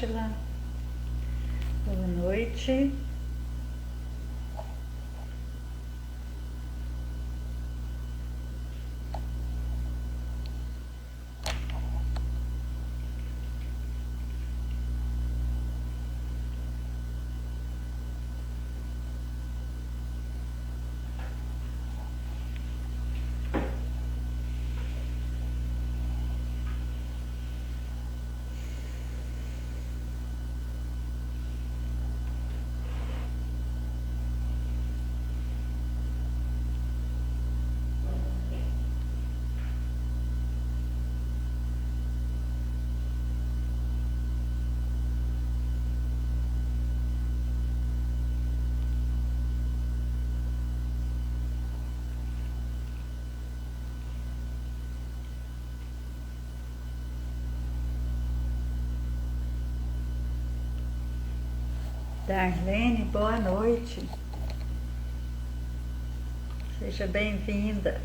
Ângela. Boa noite. Darlene, boa noite. Seja bem-vinda.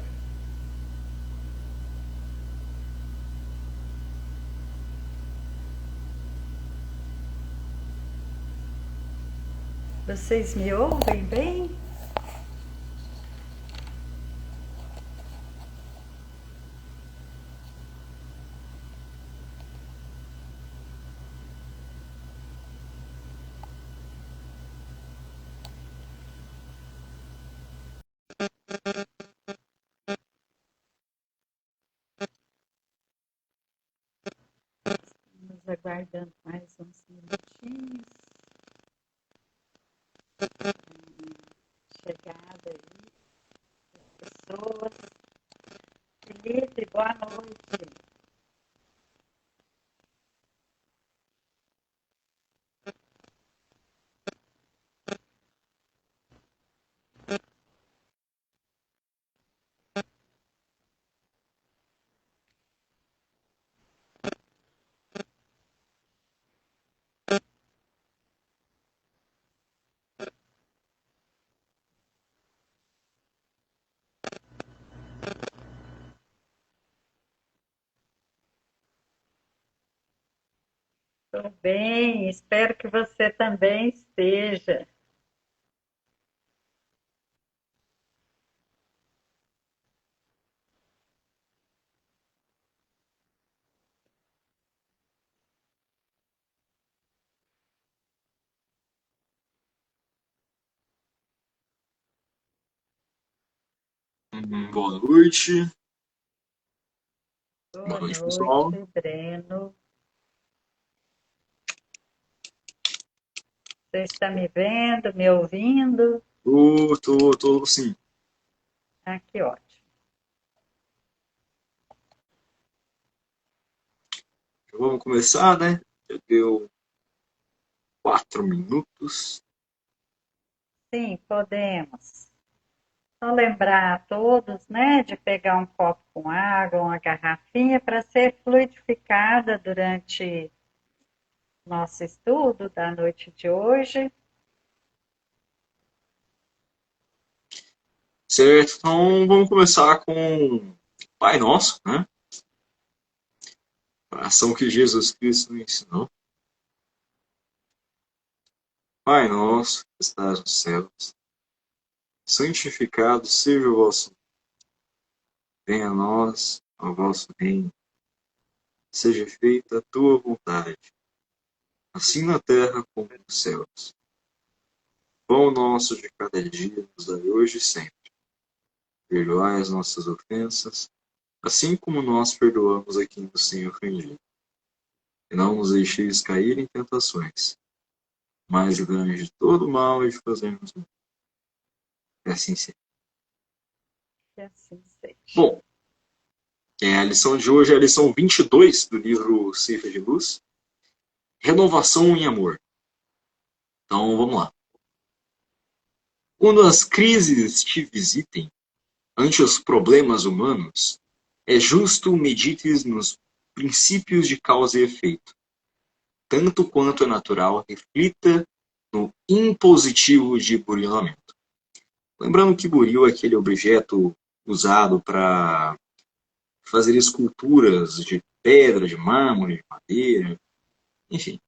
Vocês me ouvem bem? Estamos aguardando mais uns minutinhos. Chegada aí das pessoas. Felipe, boa noite. Estou bem, espero que você também esteja. Boa noite. Boa Noite, pessoal. noite, Breno. Você está me vendo, me ouvindo? Tô sim. Ah, que ótimo. Vamos começar, né? Já deu 4 minutos. Sim, podemos. Só lembrar a todos, né, de pegar um copo com água, uma garrafinha, para ser fluidificada durante nosso estudo da noite de hoje. Certo, então vamos começar com Pai Nosso, né? A ação que Jesus Cristo nos ensinou. Pai Nosso, que estás nos céus, santificado seja o vosso nome. Venha a nós o vosso reino. Seja feita a tua vontade, assim na terra como nos céus. Pão nosso de cada dia nos dai hoje e sempre. Perdoai as nossas ofensas, assim como nós perdoamos a quem nos tem ofendido. E não nos deixeis cair em tentações, mas livrai-nos de todo mal e de fazermos mal. E assim seja. Que assim seja. Bom, a lição de hoje é a lição 22 do livro Cifra de Luz. Renovação em amor. Então, vamos lá. Quando as crises te visitem, ante os problemas humanos, é justo medites nos princípios de causa e efeito. Tanto quanto é natural, reflita no impositivo de burilamento. Lembrando que buril é aquele objeto usado para fazer esculturas de pedra, de mármore, de madeira, enfim.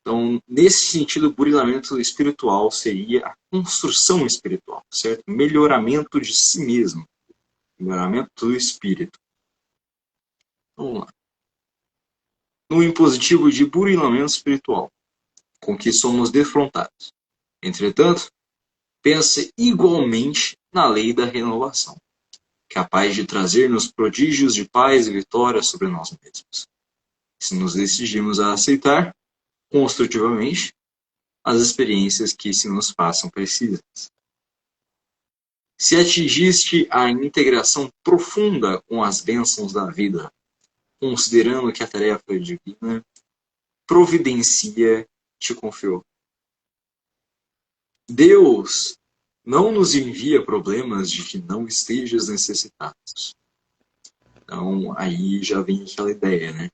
Então, nesse sentido, o burilamento espiritual seria a construção espiritual, certo? Melhoramento de si mesmo, melhoramento do espírito. Vamos lá. No impositivo de burilamento espiritual, com que somos defrontados. Entretanto, pense igualmente na lei da renovação, capaz de trazer-nos prodígios de paz e vitória sobre nós mesmos. Se nos decidimos a aceitar, construtivamente, as experiências que se nos façam precisas. Se atingiste a integração profunda com as bênçãos da vida, considerando que a tarefa divina providencia te confiou. Deus não nos envia problemas de que não estejas necessitados. Então, aí já vem aquela ideia, né?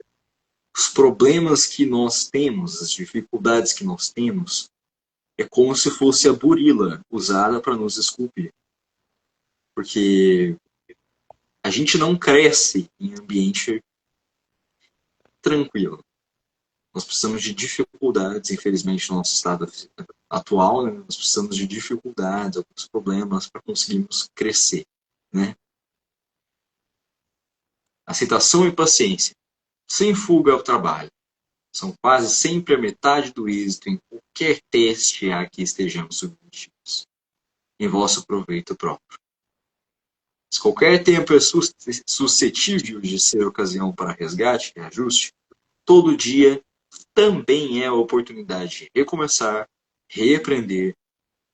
Os problemas que nós temos, as dificuldades que nós temos, é como se fosse a burila usada para nos esculpir. Porque a gente não cresce em ambiente tranquilo. Nós precisamos de dificuldades, infelizmente, no nosso estado atual, né? Nós precisamos de dificuldades, alguns problemas para conseguirmos crescer, né? Aceitação e paciência, sem fuga ao trabalho, são quase sempre a metade do êxito em qualquer teste a que estejamos submetidos, em vosso proveito próprio. Se qualquer tempo é suscetível de ser ocasião para resgate e ajuste, todo dia também é a oportunidade de recomeçar, reaprender,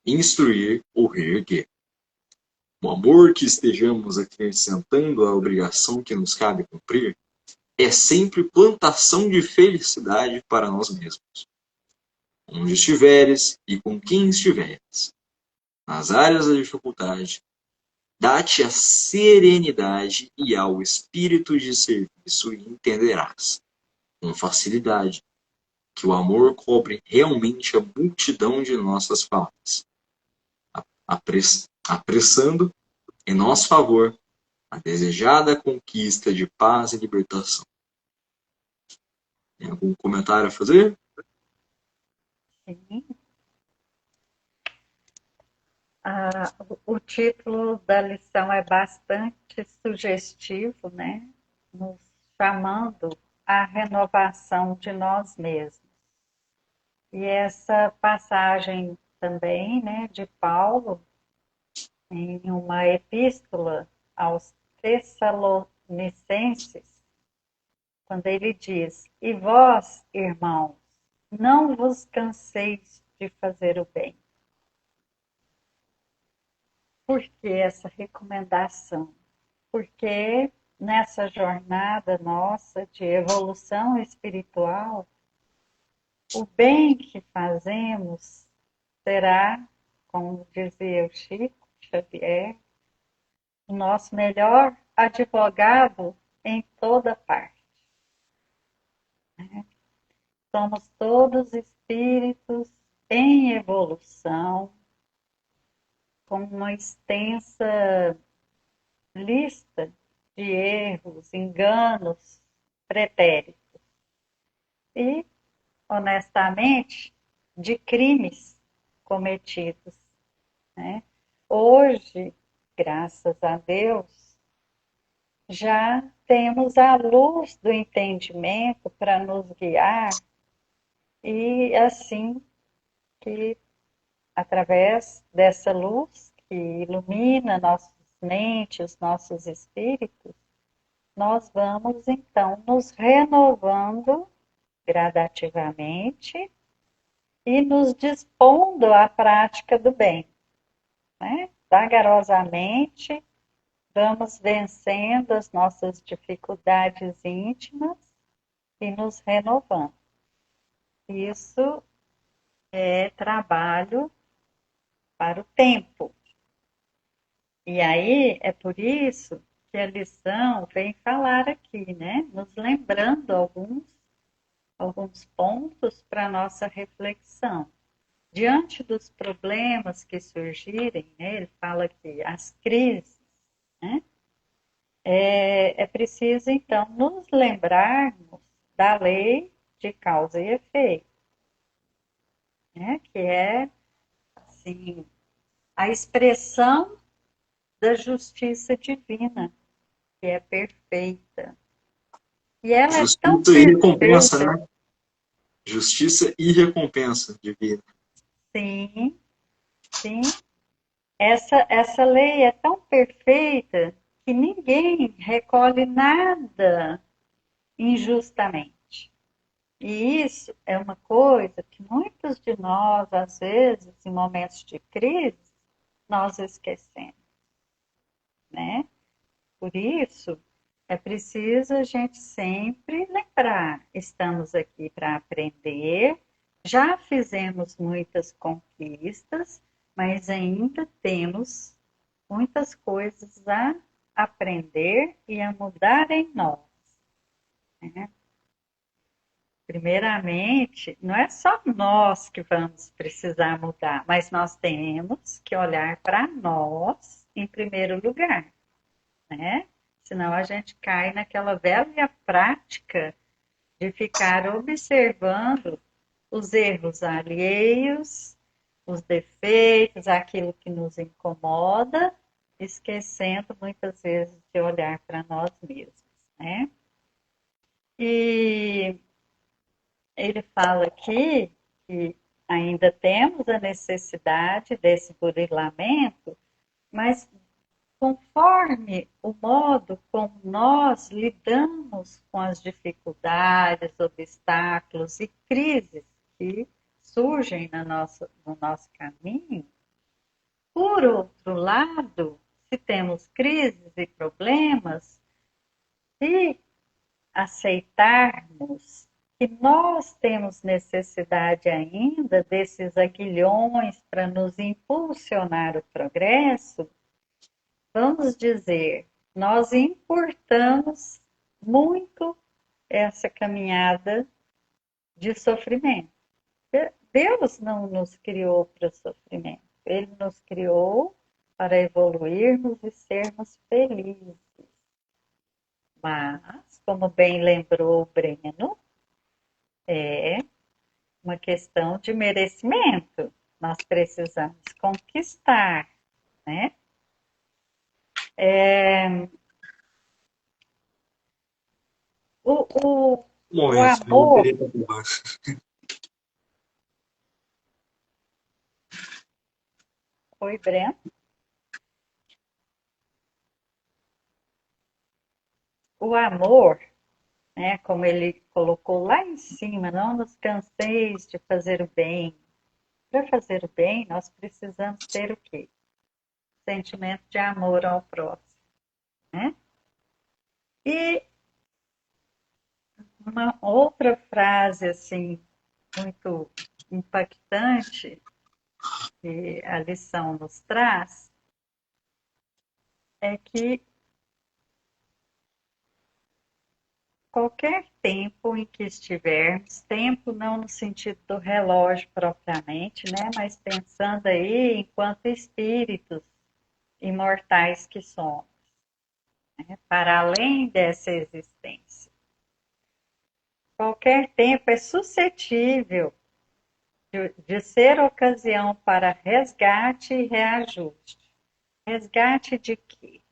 instruir ou reerguer. O amor que estejamos acrescentando à obrigação que nos cabe cumprir é sempre plantação de felicidade para nós mesmos. Onde estiveres e com quem estiveres, nas áreas da dificuldade, dá-te a serenidade e ao espírito de serviço e entenderás, com facilidade, que o amor cobre realmente a multidão de nossas faltas, apressando em nosso favor a desejada conquista de paz e libertação. Tem algum comentário a fazer? Sim. O título da lição é bastante sugestivo, né? Nos chamando à renovação de nós mesmos. E essa passagem também, né, de Paulo, em uma epístola aos Tessalonicenses, quando ele diz: E vós, irmãos, não vos canseis de fazer o bem. Por que essa recomendação? Porque nessa jornada nossa de evolução espiritual, o bem que fazemos será, como dizia o Chico Xavier, o nosso melhor advogado em toda parte. Somos todos espíritos em evolução, com uma extensa lista de erros, enganos, pretéritos. E, honestamente, de crimes cometidos, né? Hoje, graças a Deus, já temos a luz do entendimento para nos guiar e assim que através dessa luz que ilumina nossas mentes, nossos espíritos, nós vamos então nos renovando gradativamente e nos dispondo à prática do bem, né? Vagarosamente, vamos vencendo as nossas dificuldades íntimas e nos renovando. Isso é trabalho para o tempo. E aí é por isso que a lição vem falar aqui, né? Nos lembrando alguns pontos para nossa reflexão. Diante dos problemas que surgirem, né, ele fala que as crises, né, é preciso, então, nos lembrarmos da lei de causa e efeito. né? Que é, assim, a expressão da justiça divina, que é perfeita. E ela é tão Justiça e recompensa, perfeita, né? Justiça e recompensa divina. sim, sim. Essa lei é tão perfeita que ninguém recolhe nada injustamente. E isso é uma coisa que muitos de nós, às vezes, em momentos de crise, nós esquecemos, né? Por isso, é preciso a gente sempre lembrar: estamos aqui para aprender, já fizemos muitas conquistas, mas ainda temos muitas coisas a aprender e a mudar em nós, né? Primeiramente, não é só nós que vamos precisar mudar, mas nós temos que olhar para nós em primeiro lugar, né? Senão a gente cai naquela velha prática de ficar observando os erros alheios, os defeitos, aquilo que nos incomoda, esquecendo muitas vezes de olhar para nós mesmos, né? E ele fala aqui que ainda temos a necessidade desse burilamento, mas conforme o modo como nós lidamos com as dificuldades, obstáculos e crises que surgem no nosso caminho, por outro lado, se temos crises e problemas, se aceitarmos que nós temos necessidade ainda desses aguilhões para nos impulsionar o progresso, vamos dizer, nós importamos muito essa caminhada de sofrimento. Deus não nos criou para sofrimento, Ele nos criou para evoluirmos e sermos felizes. Mas, como bem lembrou o Breno, é uma questão de merecimento. Nós precisamos conquistar, né? O, o, Um o momento, eu vou amor, querer para baixo. oi, Breno, o amor, né, como ele colocou lá em cima, não nos canseis de fazer o bem. Para fazer o bem, nós precisamos ter o quê? Sentimento de amor ao próximo, né? E uma outra frase, assim, muito impactante, que a lição nos traz, é que qualquer tempo em que estivermos, tempo não no sentido do relógio propriamente, né, mas pensando aí enquanto espíritos imortais que somos, né, para além dessa existência. Qualquer tempo é suscetível de ser ocasião para resgate e reajuste. Resgate de quê?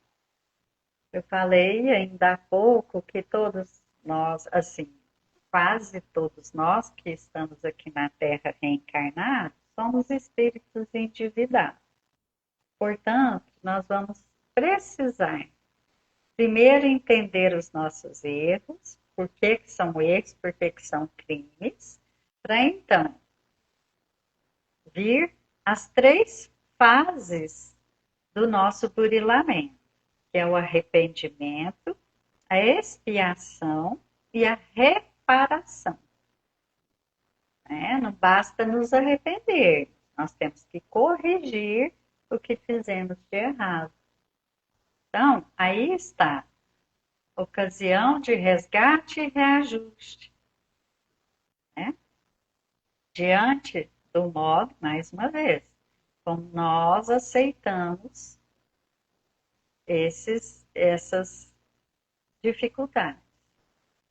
Eu falei ainda há pouco que todos nós, assim, quase todos nós que estamos aqui na Terra reencarnados, somos espíritos endividados. Portanto, nós vamos precisar primeiro entender os nossos erros, por que, que são erros, por que, que são crimes, para então vir as três fases do nosso burilamento, que é o arrependimento, a expiação e a reparação. Né? Não basta nos arrepender, nós temos que corrigir o que fizemos de errado. Então, aí está, ocasião de resgate e reajuste. Né? Diante do modo, mais uma vez, como nós aceitamos essas dificuldades.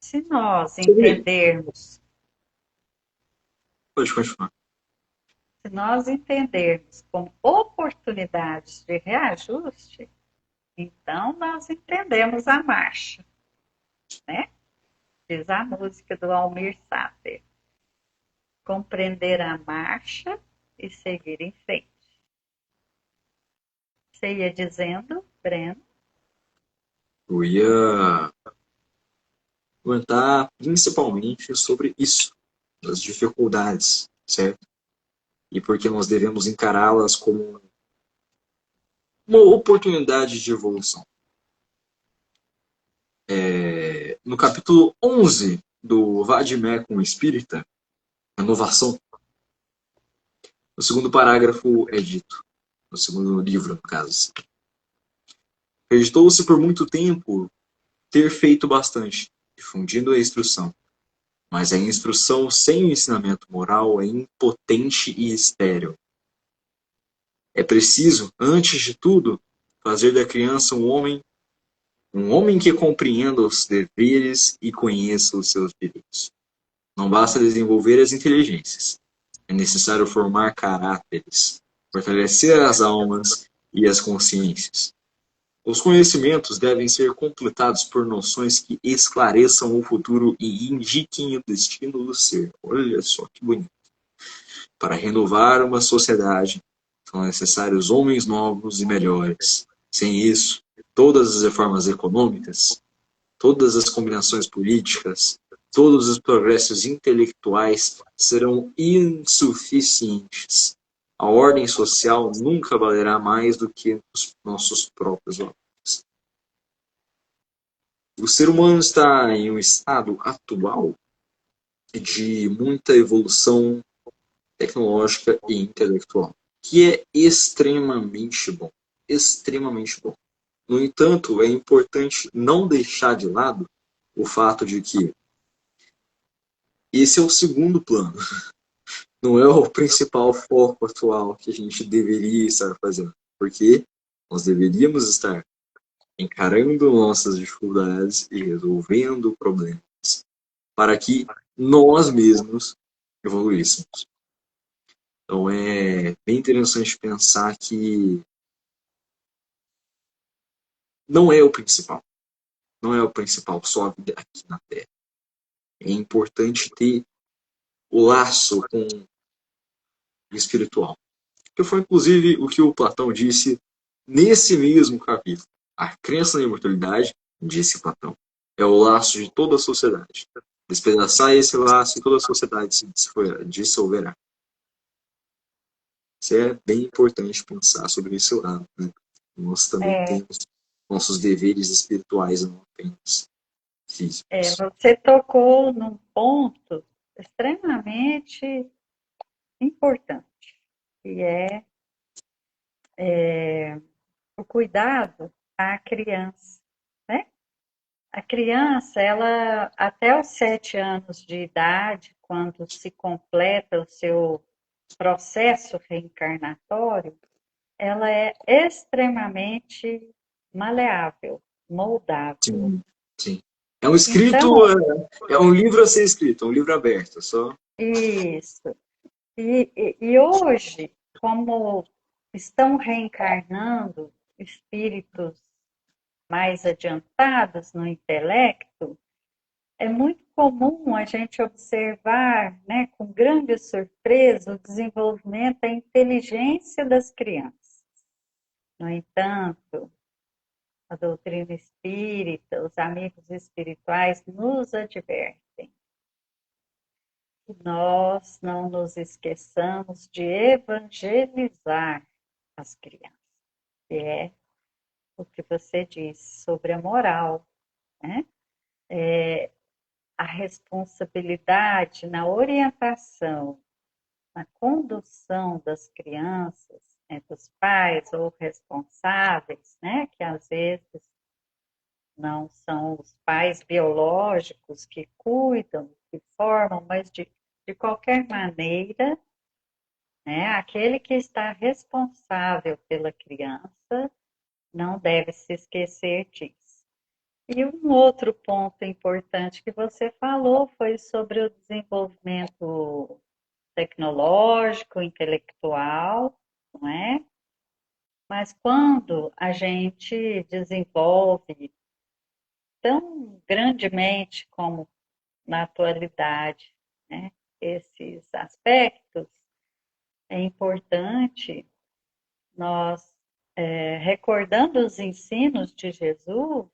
Se nós Sobre... entendermos, Pode continuar. Se nós entendermos como oportunidades de reajuste, então nós entendemos a marcha, né? Diz a música do Almir Sater. Compreender a marcha e seguir em frente. Você ia dizendo, Breno? Eu ia comentar principalmente sobre isso, as dificuldades, certo? E porque nós devemos encará-las como uma oportunidade de evolução. No capítulo 11 do Vademecum Espírita, Renovação, no segundo parágrafo é dito, no segundo livro, no caso. Acreditou-se por muito tempo ter feito bastante, difundindo a instrução. Mas a instrução sem o ensinamento moral é impotente e estéril. É preciso, antes de tudo, fazer da criança um homem que compreenda os deveres e conheça os seus direitos. Não basta desenvolver as inteligências. É necessário formar caráteres, fortalecer as almas e as consciências. Os conhecimentos devem ser completados por noções que esclareçam o futuro e indiquem o destino do ser. Olha só que bonito. Para renovar uma sociedade, são necessários homens novos e melhores. Sem isso, todas as reformas econômicas, todas as combinações políticas, todos os progressos intelectuais serão insuficientes. A ordem social nunca valerá mais do que os nossos próprios homens. O ser humano está em um estado atual de muita evolução tecnológica e intelectual, que é extremamente bom. Extremamente bom. No entanto, é importante não deixar de lado o fato de que esse é o segundo plano, não é o principal foco atual que a gente deveria estar fazendo, porque nós deveríamos estar encarando nossas dificuldades e resolvendo problemas para que nós mesmos evoluíssemos. Então é bem interessante pensar que não é o principal. Não é o principal só a vida aqui na Terra. É importante ter o laço com o espiritual. Que foi inclusive o que o Platão disse nesse mesmo capítulo. A crença na imortalidade, disse Platão, é o laço de toda a sociedade. Despedaçar esse laço e toda a sociedade se dissolverá. Isso é bem importante pensar sobre esse lado. Né? Nós também temos nossos deveres espirituais, não apenas físicos. Você tocou num ponto extremamente importante, que é o cuidado à criança, né? A criança, ela até os 7 anos de idade, quando se completa o seu processo reencarnatório, ela é extremamente maleável, moldável. Sim, sim. É um escrito, Então, é um livro a ser escrito, é um livro aberto, só. isso. E hoje, como estão reencarnando espíritos mais adiantados no intelecto, é muito comum a gente observar, né, com grande surpresa, o desenvolvimento da inteligência das crianças. No entanto, a doutrina espírita, os amigos espirituais nos advertem que nós não nos esqueçamos de evangelizar as crianças, que é o que você disse sobre a moral, né? A responsabilidade na orientação, na condução das crianças, entre os pais ou responsáveis, né? Que às vezes não são os pais biológicos que cuidam, que formam, mas de qualquer maneira, né, aquele que está responsável pela criança não deve se esquecer disso. E um outro ponto importante que você falou foi sobre o desenvolvimento tecnológico, intelectual, não é? Mas quando a gente desenvolve tão grandemente como na atualidade, né, esses aspectos, é importante nós, recordando os ensinos de Jesus,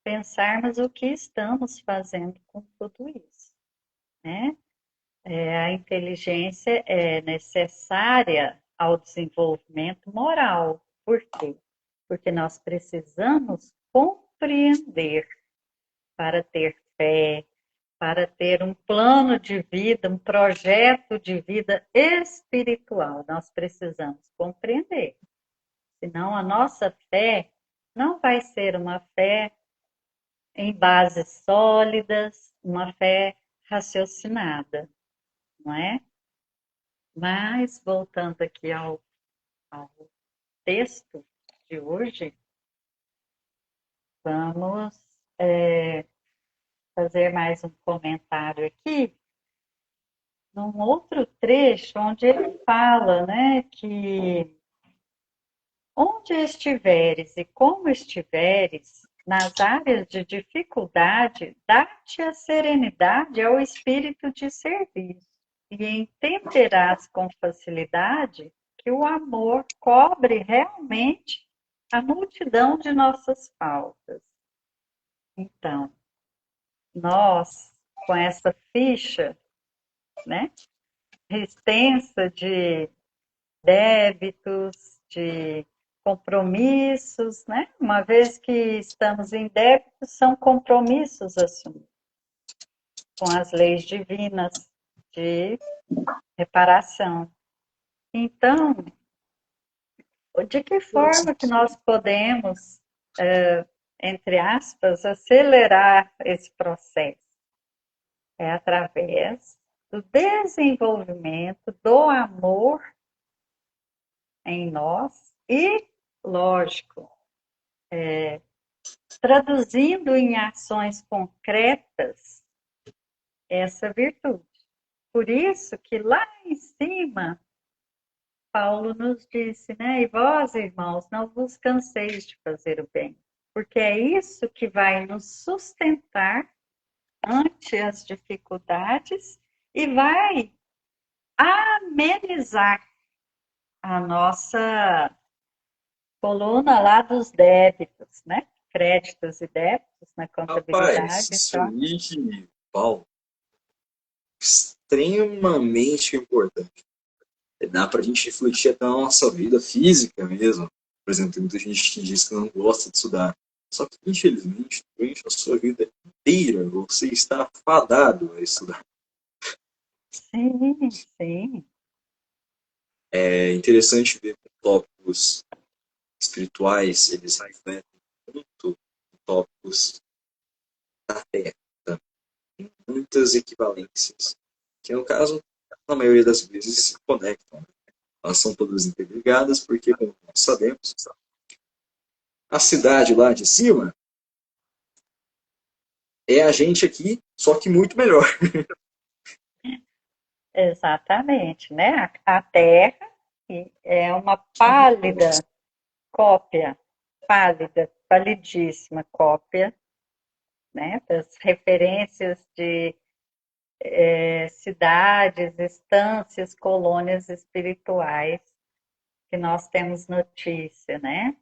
pensarmos o que estamos fazendo com tudo isso, né? A inteligência é necessária ao desenvolvimento moral. Por quê? Porque nós precisamos compreender para ter fé, para ter um plano de vida, um projeto de vida espiritual. Nós precisamos compreender. Senão a nossa fé não vai ser uma fé em bases sólidas, uma fé raciocinada, não é? Mas, voltando aqui ao texto de hoje, vamos fazer mais um comentário aqui, num outro trecho, onde ele fala, né, que onde estiveres e como estiveres, nas áreas de dificuldade, dá-te a serenidade ao espírito de serviço, e entenderás com facilidade que o amor cobre realmente a multidão de nossas faltas. Então, nós, com essa ficha, né, extensa de débitos, de compromissos, né? Uma vez que estamos em débitos, são compromissos assumidos com as leis divinas de reparação. Então, de que forma que nós podemos, entre aspas, acelerar esse processo? É através do desenvolvimento do amor em nós e, lógico, traduzindo em ações concretas essa virtude. Por isso que lá em cima, Paulo nos disse, né? E vós, irmãos, não vos canseis de fazer o bem, porque é isso que vai nos sustentar ante as dificuldades e vai amenizar a nossa coluna lá dos débitos, né? Créditos e débitos na Rapaz, contabilidade. isso Então, aí, Paulo, extremamente importante. Dá para a gente refletir até na nossa vida física mesmo. Por exemplo, tem muita gente que diz que não gosta de estudar. Só que, infelizmente, durante a sua vida inteira, você está fadado a estudar. sim, sim, É interessante ver que tópicos espirituais, eles refletem muito tópicos da Terra. Tá? Tem muitas equivalências, que no caso, na maioria das vezes, se conectam. Elas são todas interligadas, porque, como nós sabemos, a cidade lá de cima é a gente aqui, só que muito melhor. exatamente, né? A Terra é uma pálida cópia, pálida, palidíssima cópia, né? Das referências de cidades, estâncias, colônias espirituais que nós temos notícia, né?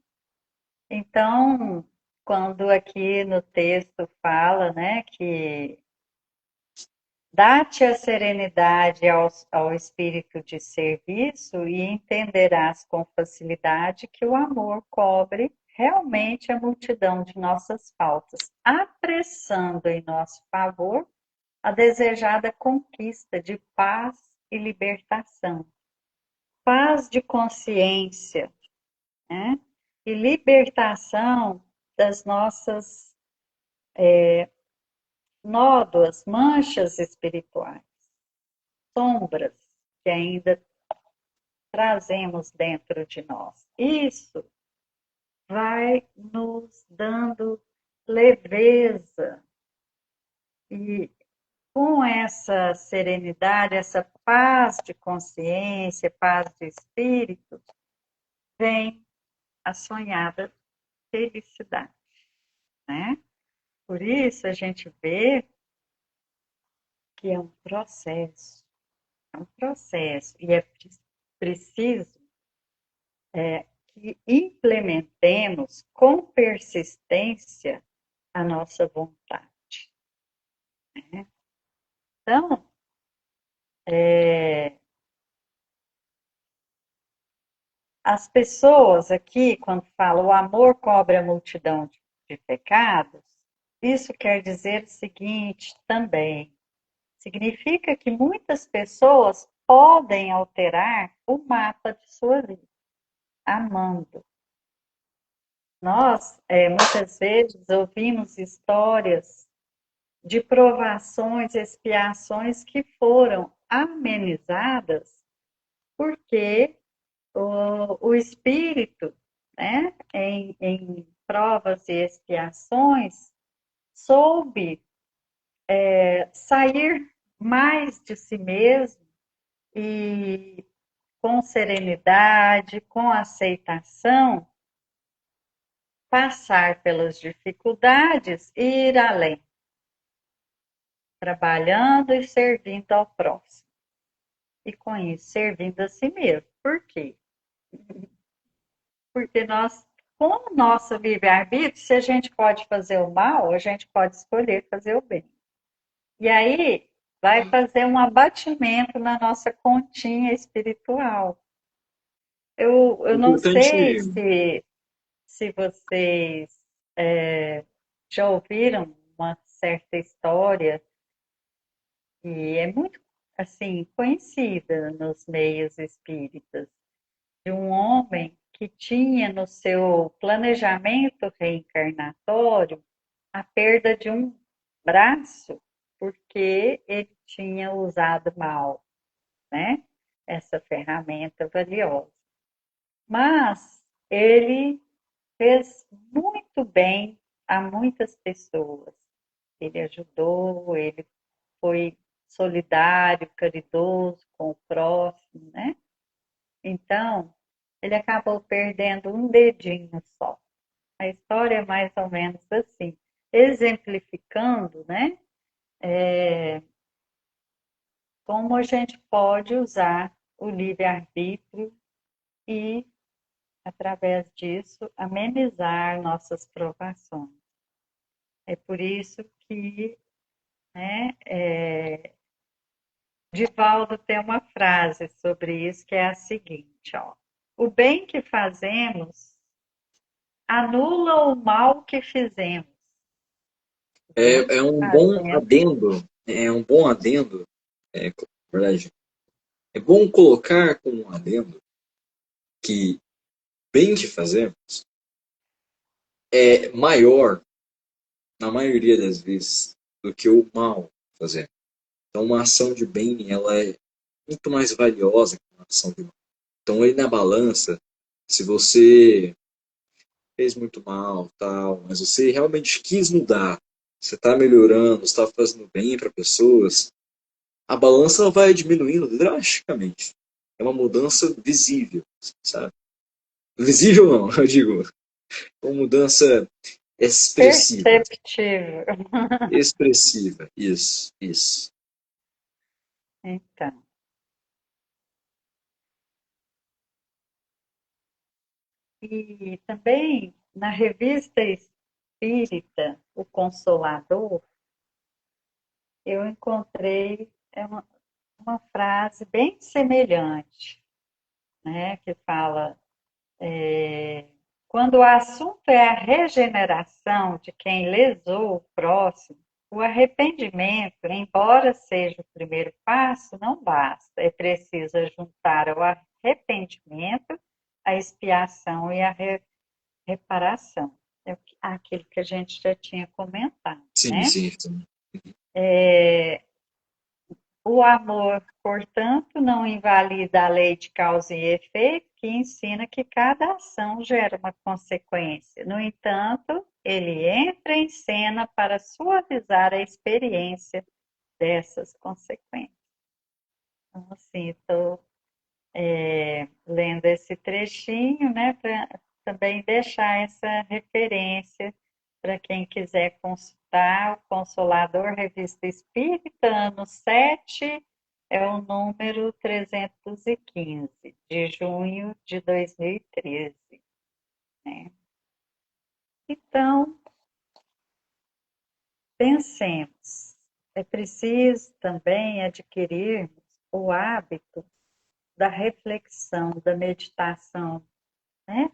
Então, quando aqui no texto fala, né, que dá-te a serenidade ao espírito de serviço e entenderás com facilidade que o amor cobre realmente a multidão de nossas faltas, apressando em nosso favor a desejada conquista de paz e libertação. Paz de consciência, né? E libertação das nossas nódoas, manchas espirituais, sombras que ainda trazemos dentro de nós. Isso vai nos dando leveza e com essa serenidade, essa paz de consciência, paz de espírito, vem a sonhada felicidade, né? Por isso a gente vê que é um processo, e é preciso que implementemos com persistência a nossa vontade, né? Então, as pessoas aqui, quando falam o amor cobre a multidão de pecados, isso quer dizer o seguinte também: significa que muitas pessoas podem alterar o mapa de sua vida, amando. Nós, muitas vezes, ouvimos histórias de provações, expiações que foram amenizadas porque o espírito, né, em provas e expiações, soube sair mais de si mesmo e com serenidade, com aceitação, passar pelas dificuldades e ir além, trabalhando e servindo ao próximo. E com isso, servindo a si mesmo. Por quê? Porque nós, com o nosso livre-arbítrio, se a gente pode fazer o mal, a gente pode escolher fazer o bem. E aí vai fazer um abatimento na nossa continha espiritual. Eu não sei Importante. se vocês já ouviram uma certa história que é muito assim conhecida nos meios espíritas, de um homem que tinha no seu planejamento reencarnatório a perda de um braço, porque ele tinha usado mal, né? Essa ferramenta valiosa. Mas ele fez muito bem a muitas pessoas. Ele ajudou, ele foi solidário, caridoso com o próximo, né? Então, ele acabou perdendo um dedinho só. A história é mais ou menos assim, exemplificando, né, como a gente pode usar o livre-arbítrio e, através disso, amenizar nossas provações. É por isso que, né, Divaldo tem uma frase sobre isso que é a seguinte, ó: o bem que fazemos anula o mal que fizemos. O bem É que um bom fazemos adendo, é um bom adendo, na verdade, é bom colocar como um adendo que bem que fazemos é maior, na maioria das vezes, do que o mal que fazemos. Então, uma ação de bem, ela é muito mais valiosa que uma ação de mal. Então, aí na balança, se você fez muito mal, tal, mas você realmente quis mudar, você está melhorando, está fazendo bem para pessoas, a balança vai diminuindo drasticamente. É uma mudança visível, sabe? Visível não, eu digo, uma mudança expressiva. perceptível. Expressiva, isso, isso. Então, e também na revista espírita O Consolador, eu encontrei uma frase bem semelhante, né, que fala: quando o assunto é a regeneração de quem lesou o próximo, o arrependimento, embora seja o primeiro passo, não basta. É preciso juntar ao arrependimento a expiação e a reparação. É aquilo que a gente já tinha comentado, Sim, né? sim, sim. O amor, portanto, não invalida a lei de causa e efeito, que ensina que cada ação gera uma consequência. No entanto, ele entra em cena para suavizar a experiência dessas consequências. Então, assim, estou lendo esse trechinho, né, para também deixar essa referência para quem quiser consultar o Consolador Revista Espírita, ano 7, é o número 315, de junho de 2013. Né? Então, pensemos, é preciso também adquirirmos o hábito da reflexão, da meditação, né?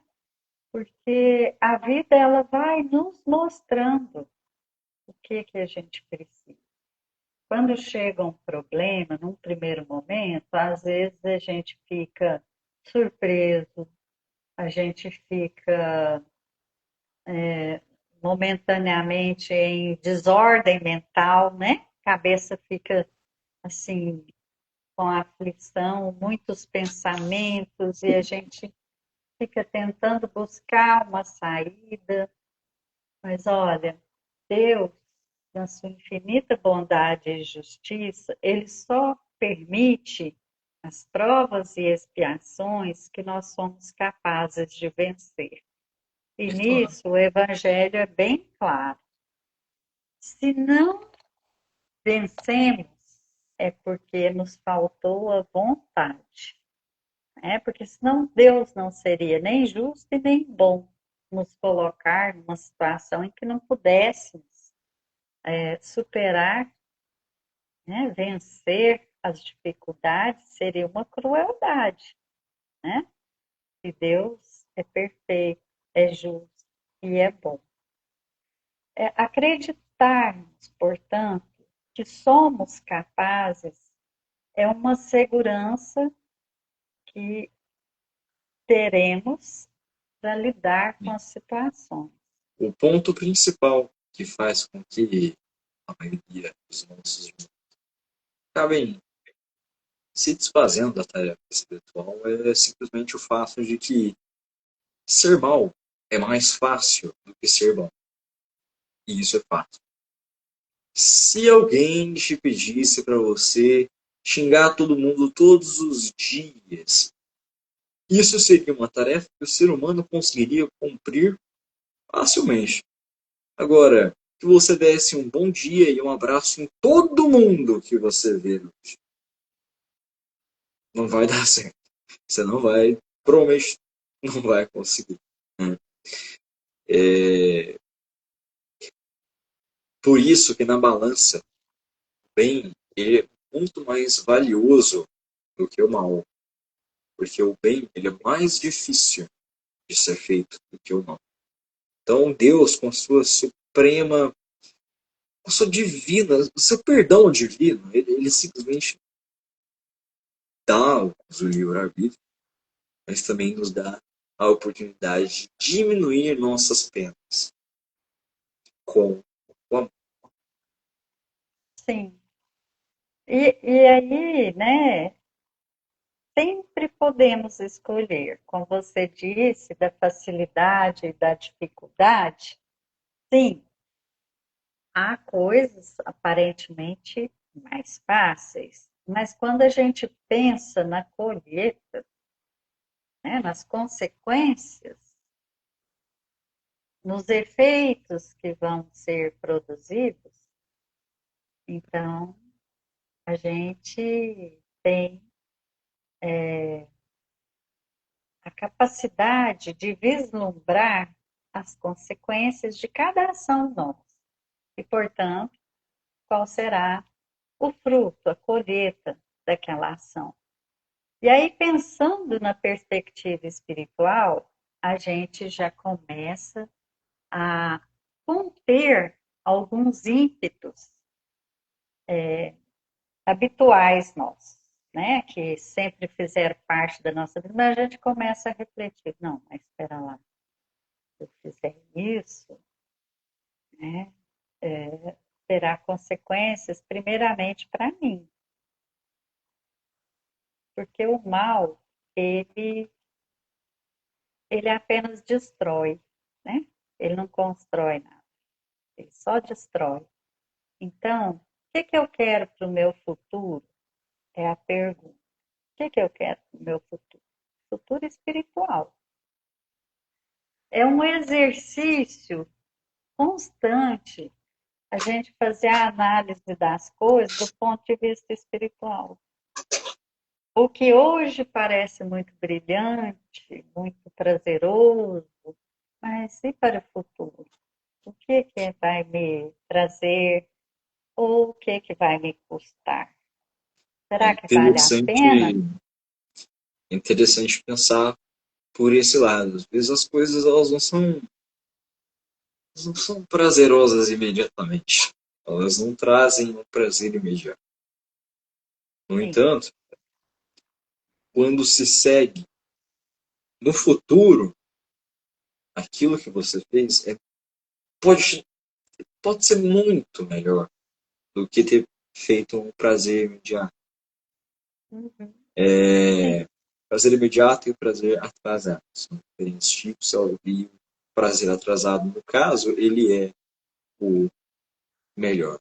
Porque a vida ela vai nos mostrando o que a gente precisa. Quando chega um problema, num primeiro momento, às vezes a gente fica surpreso, a gente fica momentaneamente em desordem mental, né? A cabeça fica assim com aflição, muitos pensamentos e a gente fica tentando buscar uma saída. Mas olha, Deus, na sua infinita bondade e justiça, Ele só permite as provas e expiações que nós somos capazes de vencer. E É claro. nisso o Evangelho é bem claro. Se não vencemos, é porque nos faltou a vontade. Né? Porque senão Deus não seria nem justo e nem bom nos colocar numa situação em que não pudéssemos superar, né? Vencer as dificuldades seria uma crueldade. Né? E Deus é perfeito, é justo e é bom. Acreditarmos, portanto, que somos capazes é uma segurança que teremos para lidar com as situações. O ponto principal que faz com que a maioria dos nossos irmãos acabem se desfazendo da tarefa espiritual é simplesmente o fato de que ser mal é mais fácil do que ser bom. E isso é fato. Se alguém te pedisse para você xingar todo mundo todos os dias, isso seria uma tarefa que o ser humano conseguiria cumprir facilmente. Agora, que você desse um bom dia e um abraço em todo mundo que você vê, não vai dar certo. Você não vai, provavelmente não vai conseguir. Né? É por isso que na balança, o bem ele é muito mais valioso do que o mal. Porque o bem ele é mais difícil de ser feito do que o mal. Então Deus, com a sua suprema, com a sua divina, o seu perdão divino, ele simplesmente dá-nos o livre-arbítrio, mas também nos dá a oportunidade de diminuir nossas penas com o amor. Sim. E aí, né, sempre podemos escolher, como você disse, da facilidade e da dificuldade. Sim, há coisas aparentemente mais fáceis, mas quando a gente pensa na colheita, né, nas consequências, nos efeitos que vão ser produzidos, então a gente tem a capacidade de vislumbrar as consequências de cada ação nossa e, portanto, qual será o fruto, a colheita daquela ação. E aí, pensando na perspectiva espiritual, a gente já começa a conter alguns ímpetos habituais nossos, né? Que sempre fizeram parte da nossa vida, mas a gente começa a refletir, não, mas espera lá, se eu fizer isso, né, terá consequências primeiramente para mim, porque o mal, ele, ele apenas destrói, né? Ele não constrói nada, ele só destrói. Então, que eu quero para o meu futuro? É a pergunta. O que eu quero para o meu futuro? Futuro espiritual. É um exercício constante a gente fazer a análise das coisas do ponto de vista espiritual. O que hoje parece muito brilhante, muito prazeroso, mas e para o futuro? O que vai me trazer ou o que vai me custar? É Será que vale a interessante, pena? interessante pensar por esse lado. Às vezes as coisas elas não são prazerosas imediatamente. Elas não trazem um prazer imediato. No Sim, entanto, quando se segue no futuro, aquilo que você fez pode, pode ser muito melhor do que ter feito um prazer imediato. uhum, sim, É, prazer imediato e prazer atrasado são diferentes tipos. E o prazer atrasado, no caso, ele é o melhor.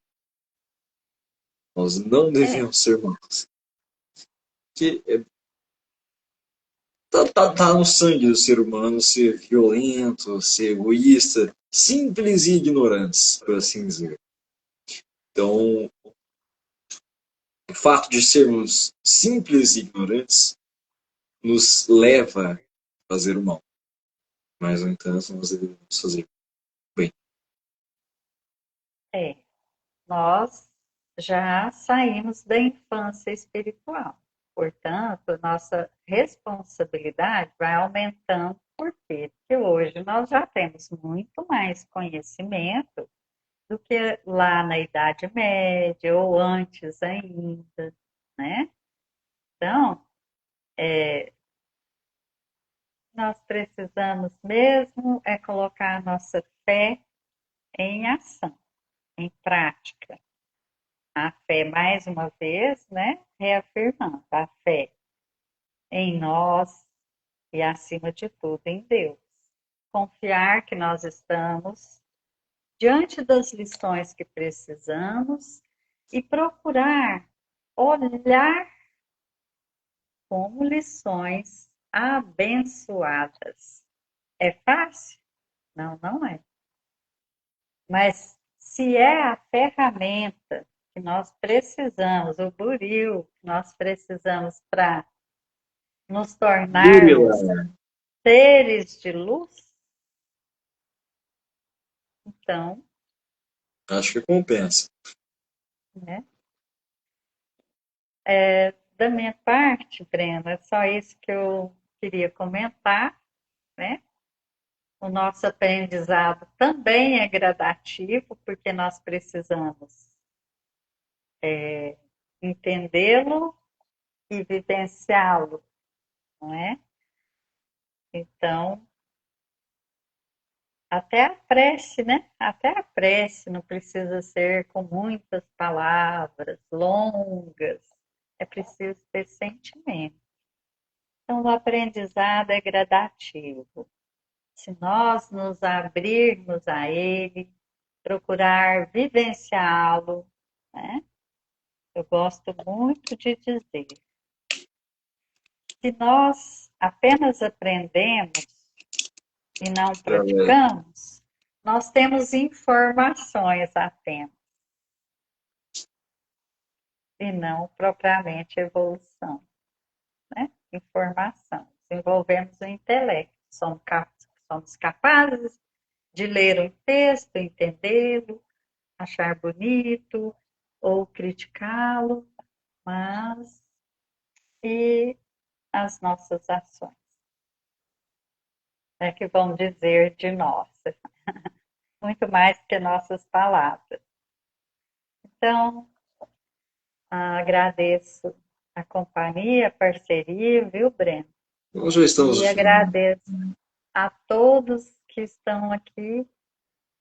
Nós não é, devemos ser maus. Que tá no sangue do ser humano ser violento, ser egoísta, simples e ignorantes, por assim dizer. Então, o fato de sermos simples e ignorantes nos leva a fazer o mal. Mas, no entanto, nós devemos fazer bem. é. Nós já saímos da infância espiritual. Portanto, nossa responsabilidade vai aumentando. Por quê? Porque hoje nós já temos muito mais conhecimento do que lá na Idade Média ou antes ainda, né? Então, nós precisamos mesmo é colocar a nossa fé em ação, em prática. A fé, mais uma vez, né? Reafirmando a fé em nós e, acima de tudo, em Deus. Confiar que nós estamos diante das lições que precisamos e procurar olhar como lições abençoadas. É fácil? Não, não é. Mas se é a ferramenta que nós precisamos, o buril que nós precisamos para nos tornarmos Burilar, seres de luz, então, acho que compensa. né? Da minha parte, Brenda, é só isso que eu queria comentar, né? O nosso aprendizado também é gradativo, porque nós precisamos entendê-lo e vivenciá-lo, não é? Então, até a prece, né? Até a prece não precisa ser com muitas palavras longas, é preciso ter sentimento. Então, o aprendizado é gradativo. Se nós nos abrirmos a ele, procurar vivenciá-lo, né? Eu gosto muito de dizer, se nós apenas aprendemos e não Através praticamos, nós temos informações apenas, e não propriamente evolução, né? Informação. Desenvolvemos o intelecto, somos capazes de ler um texto, entendê-lo, achar bonito ou criticá-lo, mas e as nossas ações, é que vão dizer de nós, muito mais que nossas palavras. Então, agradeço a companhia, a parceria, viu, Breno? nós já estamos no E final. agradeço a todos que estão aqui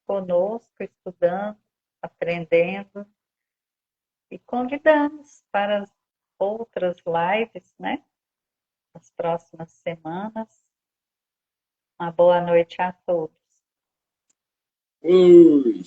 conosco, estudando, aprendendo, e convidamos para as outras lives, né? Nas próximas semanas. Uma boa noite a todos. Ui.